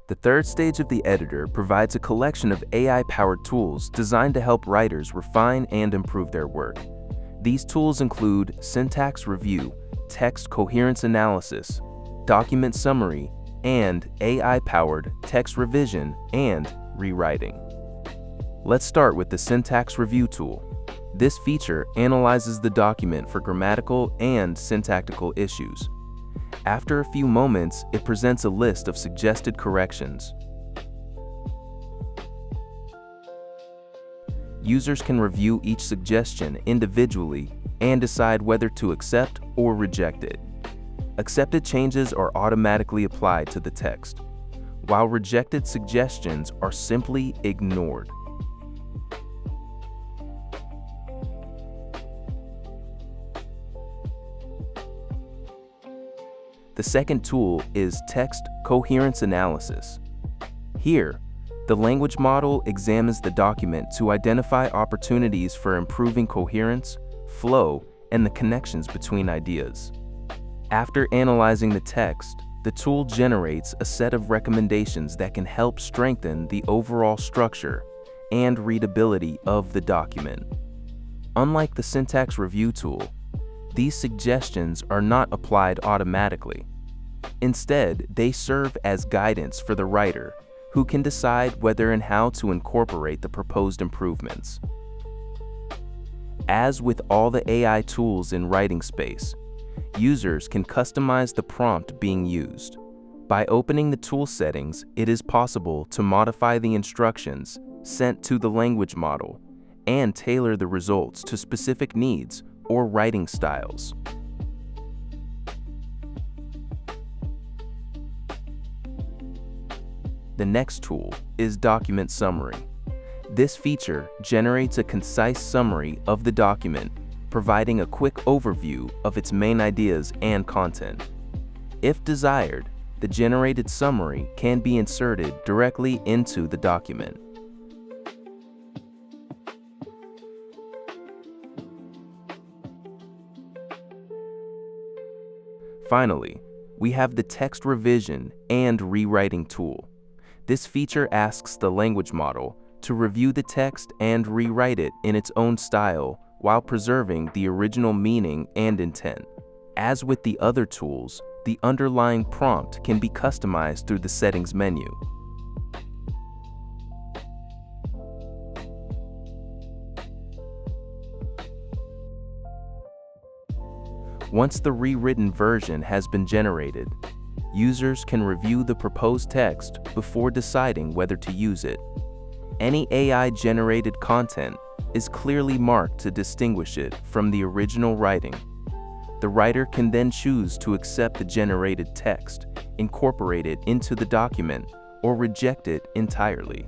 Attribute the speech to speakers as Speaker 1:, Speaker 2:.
Speaker 1: The third stage of the editor provides a collection of AI-powered tools designed to help writers refine and improve their work. These tools include syntax review, text coherence analysis, document summary, and AI-powered text revision and rewriting. Let's start with the syntax review tool. This feature analyzes the document for grammatical and syntactical issues. After a few moments, it presents a list of suggested corrections. Users can review each suggestion individually and decide whether to accept or reject it. Accepted changes are automatically applied to the text, while rejected suggestions are simply ignored. The second tool is text coherence analysis. Here, the language model examines the document to identify opportunities for improving coherence, flow, and the connections between ideas. After analyzing the text, the tool generates a set of recommendations that can help strengthen the overall structure and readability of the document. Unlike the syntax review tool, these suggestions are not applied automatically. Instead, they serve as guidance for the writer, who can decide whether and how to incorporate the proposed improvements. As with all the AI tools in WritingSpace, users can customize the prompt being used. By opening the tool settings, it is possible to modify the instructions sent to the language model and tailor the results to specific needs or writing styles. The next tool is document summary. This feature generates a concise summary of the document, providing a quick overview of its main ideas and content. If desired, the generated summary can be inserted directly into the document. Finally, we have the text revision and rewriting tool. This feature asks the language model to review the text and rewrite it in its own style while preserving the original meaning and intent. As with the other tools, the underlying prompt can be customized through the settings menu. Once the rewritten version has been generated, users can review the proposed text before deciding whether to use it. Any AI-generated content is clearly marked to distinguish it from the original writing. The writer can then choose to accept the generated text, incorporate it into the document, or reject it entirely.